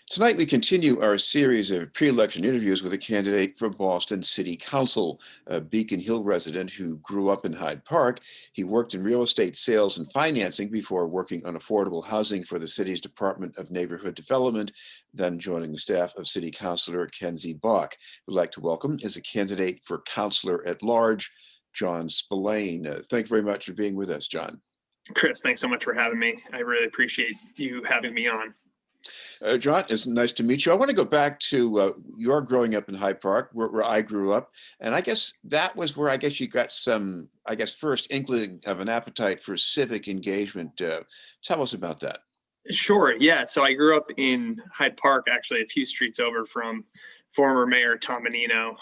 Tonight, we continue our series of pre-election interviews with a candidate for Boston City Council, a Beacon Hill resident who grew up in Hyde Park. He worked in real estate sales and financing before working on affordable housing for the city's Department of Neighborhood Development, then joining the staff of City Councilor Kenzie Bach. We'd like to welcome as a candidate for Councilor at Large, Jon Spillane. Thank you very much for being with us, Jon. Chris, thanks so much for having me. I really appreciate you having me on. Jon, it's nice to meet you. I want to go back to your growing up in Hyde Park, where I grew up. And I guess that was where you got some, first inkling of an appetite for civic engagement. Tell us about that. Sure. Yeah. So I grew up in Hyde Park, actually a few streets over from former Mayor Tom Menino.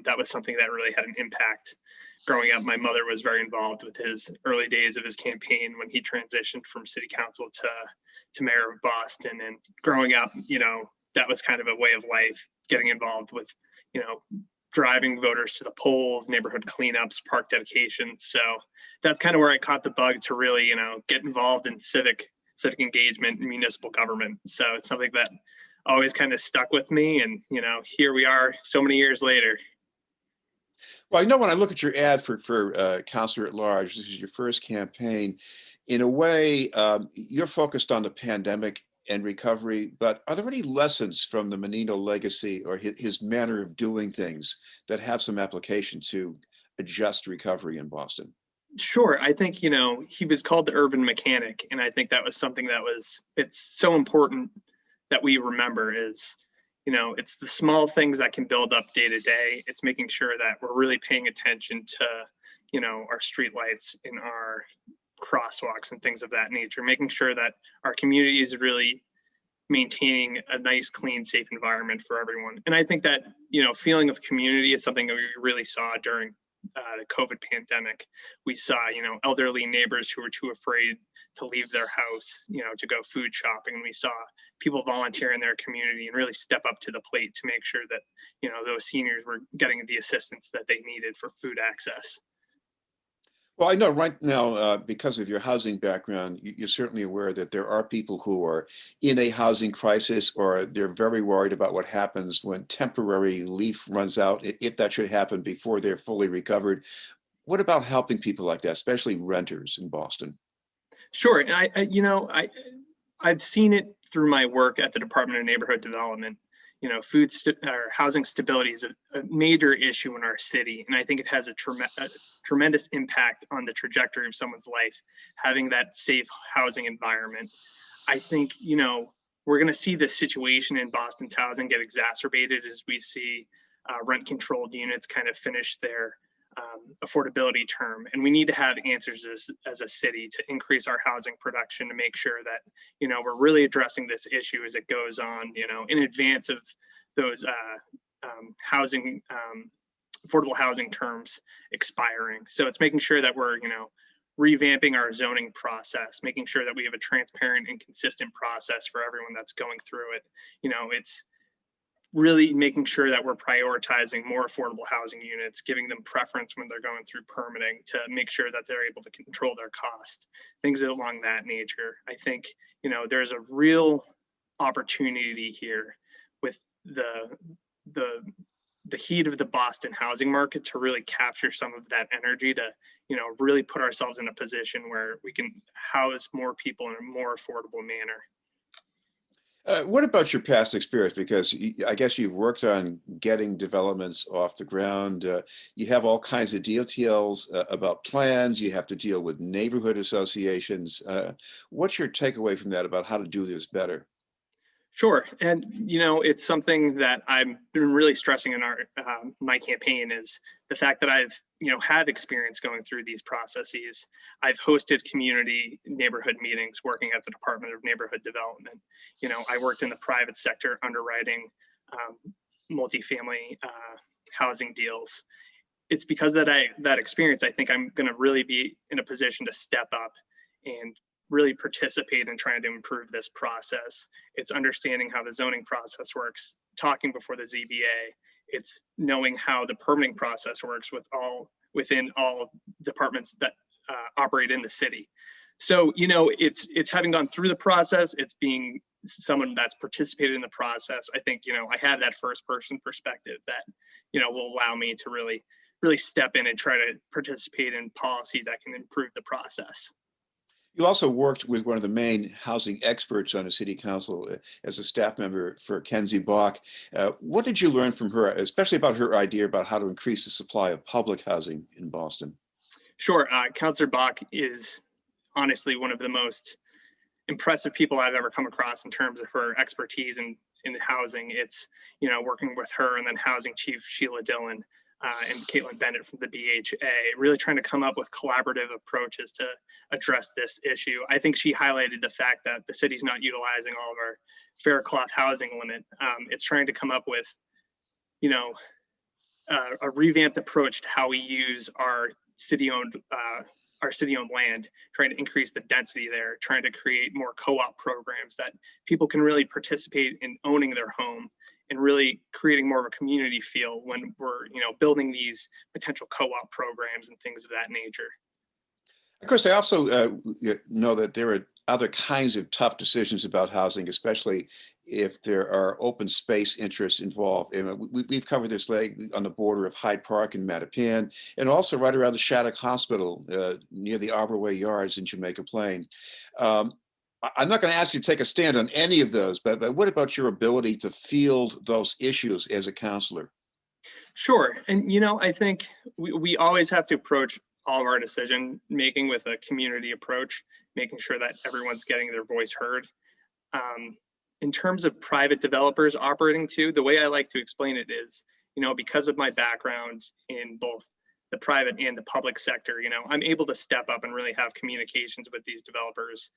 That was something that really had an impact. Growing up, my mother was very involved with his early days of his campaign when he transitioned from city council to mayor of Boston. And growing up, that was kind of a way of life, getting involved with, driving voters to the polls, neighborhood cleanups, park dedications. So that's kind of where I caught the bug to really, get involved in civic engagement and municipal government. So it's something that always kind of stuck with me. And, here we are so many years later. Well, when I look at your ad for Councilor at Large, this is your first campaign. In a way, you're focused on the pandemic and recovery, but are there any lessons from the Menino legacy or his manner of doing things that have some application to adjust recovery in Boston? Sure. I think, he was called the urban mechanic. And I think that was something it's so important that we remember is, it's the small things that can build up day to day. It's making sure that we're really paying attention to, our streetlights and our crosswalks and things of that nature, making sure that our community is really maintaining a nice, clean, safe environment for everyone. And I think that, feeling of community is something that we really saw during the COVID pandemic. We saw, elderly neighbors who were too afraid to leave their house, to go food shopping. And we saw people volunteer in their community and really step up to the plate to make sure that, those seniors were getting the assistance that they needed for food access. Well, I know right now, because of your housing background, you're certainly aware that there are people who are in a housing crisis, or they're very worried about what happens when temporary relief runs out, if that should happen before they're fully recovered. What about helping people like that, especially renters in Boston? Sure. And I've seen it through my work at the Department of Neighborhood Development. Or housing stability is a major issue in our city. And I think it has a tremendous impact on the trajectory of someone's life, having that safe housing environment. I think, we're going to see this situation in Boston's housing get exacerbated as we see rent-controlled units kind of finish their affordability term. And we need to have answers as a city to increase our housing production to make sure that, we're really addressing this issue as it goes on, in advance of those affordable housing terms expiring. So it's making sure that we're, revamping our zoning process, making sure that we have a transparent and consistent process for everyone that's going through it. It's really making sure that we're prioritizing more affordable housing units, giving them preference when they're going through permitting to make sure that they're able to control their cost, things along that nature. I think, there's a real opportunity here with the heat of the Boston housing market to really capture some of that energy to, really put ourselves in a position where we can house more people in a more affordable manner. What about your past experience? Because I guess you've worked on getting developments off the ground. You have all kinds of details about plans. You have to deal with neighborhood associations. What's your takeaway from that about how to do this better? Sure. And, it's something that I've been really stressing in my campaign is the fact that I've, had experience going through these processes. I've hosted community neighborhood meetings working at the Department of Neighborhood Development. I worked in the private sector underwriting multifamily housing deals. It's because that experience, I think I'm going to really be in a position to step up and really participate in trying to improve this process. It's understanding how the zoning process works, talking before the ZBA. It's knowing how the permitting process works within all departments that operate in the city. So, it's having gone through the process, it's being someone that's participated in the process, I think, I have that first person perspective that, will allow me to really step in and try to participate in policy that can improve the process. You also worked with one of the main housing experts on the city council as a staff member for Kenzie Bach. What did you learn from her, especially about her idea about how to increase the supply of public housing in Boston? Sure. Councilor Bach is honestly one of the most impressive people I've ever come across in terms of her expertise in housing. It's, working with her and then housing chief Sheila Dillon and Caitlin Bennett from the BHA, really trying to come up with collaborative approaches to address this issue. I think she highlighted the fact that the city's not utilizing all of our fair cloth housing limit. It's trying to come up with, a revamped approach to how we use our city-owned land, trying to increase the density there, trying to create more co-op programs that people can really participate in owning their home and really creating more of a community feel when we're, building these potential co-op programs and things of that nature. Of course, I also know that there are other kinds of tough decisions about housing, especially if there are open space interests involved. And we've covered this on the border of Hyde Park and Mattapan, and also right around the Shattuck Hospital near the Arborway Yards in Jamaica Plain. I'm not going to ask you to take a stand on any of those, but what about your ability to field those issues as a counselor? Sure. And, I think we always have to approach all of our decision making with a community approach, making sure that everyone's getting their voice heard. In terms of private developers operating too, the way I like to explain it is, because of my background in both the private and the public sector, I'm able to step up and really have communications with these developers,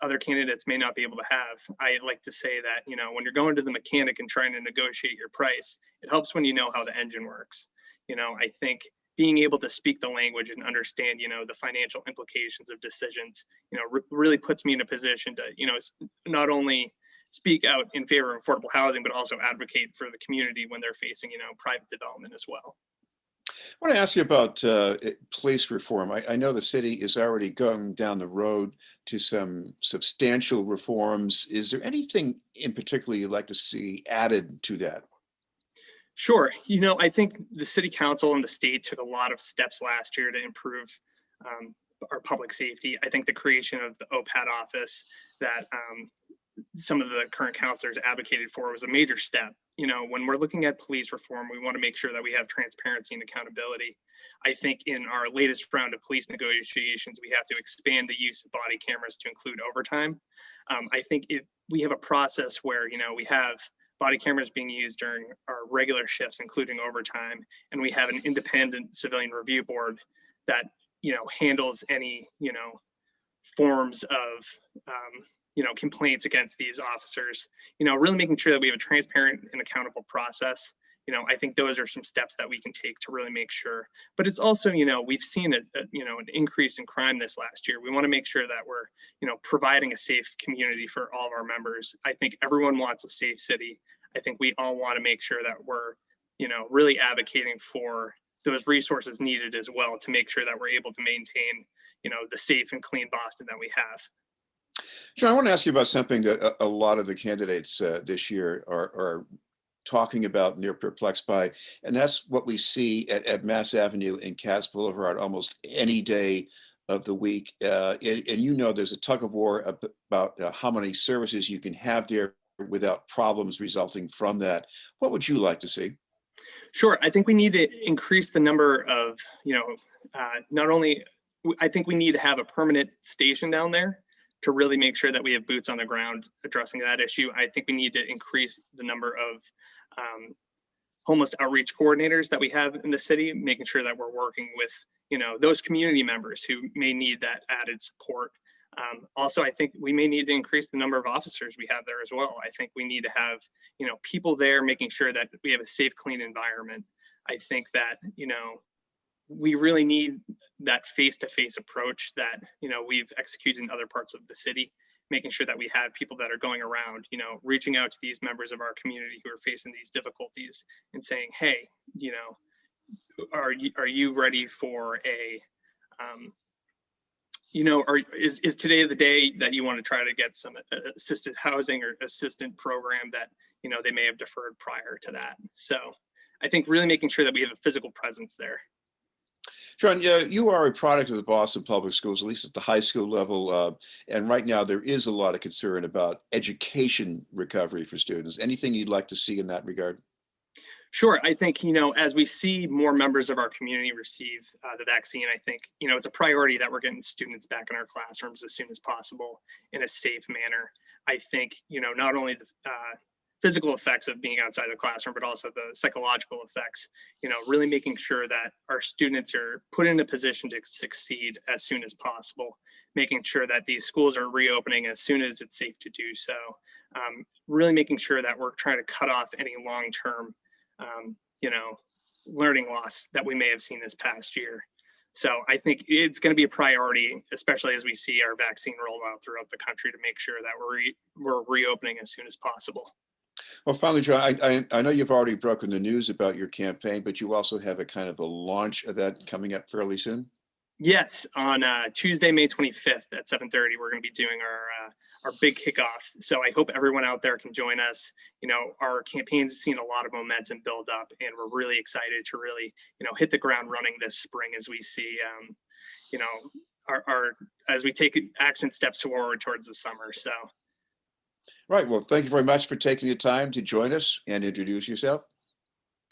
other candidates may not be able to have. I like to say that, when you're going to the mechanic and trying to negotiate your price, it helps when you know how the engine works. I think being able to speak the language and understand, the financial implications of decisions, really puts me in a position to, not only speak out in favor of affordable housing, but also advocate for the community when they're facing, private development as well. I want to ask you about police reform. I know the city is already going down the road to some substantial reforms. Is there anything in particular you'd like to see added to that? Sure. I think the city council and the state took a lot of steps last year to improve our public safety. I think the creation of the OPAD office that some of the current counselors advocated for was a major step. When we're looking at police reform, we want to make sure that we have transparency and accountability. I think in our latest round of police negotiations, we have to expand the use of body cameras to include overtime. I think if we have a process where, we have body cameras being used during our regular shifts, including overtime, and we have an independent civilian review board that, handles any, forms of, complaints against these officers, really making sure that we have a transparent and accountable process. I think those are some steps that we can take to really make sure. But it's also, we've seen an increase in crime this last year. We want to make sure that we're, providing a safe community for all of our members. I think everyone wants a safe city. I think we all want to make sure that we're, really advocating for those resources needed as well to make sure that we're able to maintain, the safe and clean Boston that we have. John, I want to ask you about something that a lot of the candidates this year are talking about and they're perplexed by, and that's what we see at Mass Avenue and Cass Boulevard almost any day of the week. And there's a tug of war about how many services you can have there without problems resulting from that. What would you like to see? Sure. I think we need to increase the number of, not only, I think we need to have a permanent station down there to really make sure that we have boots on the ground addressing that issue. I think we need to increase the number of homeless outreach coordinators that we have in the city, making sure that we're working with, those community members who may need that added support. Also, I think we may need to increase the number of officers we have there as well. I think we need to have, people there making sure that we have a safe, clean environment. I think that, we really need that face-to-face approach that, we've executed in other parts of the city, making sure that we have people that are going around, reaching out to these members of our community who are facing these difficulties and saying, hey, are you ready for a is today the day that you want to try to get some assisted housing or assistant program that, they may have deferred prior to that. So I think really making sure that we have a physical presence there. John, yeah, you are a product of the Boston Public Schools, at least at the high school level. And right now, there is a lot of concern about education recovery for students. Anything you'd like to see in that regard? Sure. I think, as we see more members of our community receive the vaccine, I think, it's a priority that we're getting students back in our classrooms as soon as possible in a safe manner. I think, not only the physical effects of being outside the classroom, but also the psychological effects, really making sure that our students are put in a position to succeed as soon as possible, making sure that these schools are reopening as soon as it's safe to do so, really making sure that we're trying to cut off any long-term learning loss that we may have seen this past year. So I think it's going to be a priority, especially as we see our vaccine rolled out throughout the country, to make sure that we're reopening as soon as possible. Well, finally, John, I know you've already broken the news about your campaign, but you also have a kind of a launch event coming up fairly soon. Yes, on Tuesday, May 25th at 7:30, we're going to be doing our big kickoff. So I hope everyone out there can join us. Our campaign's seen a lot of momentum build up, and we're really excited to really, hit the ground running this spring as we see, our as we take action steps forward towards the summer. So. Right. Well, thank you very much for taking the time to join us and introduce yourself.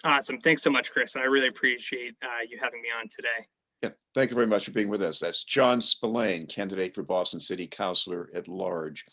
Awesome. Thanks so much, Chris. And I really appreciate you having me on today. Yeah, thank you very much for being with us. That's Jon Spillane, candidate for Boston City Councilor at Large.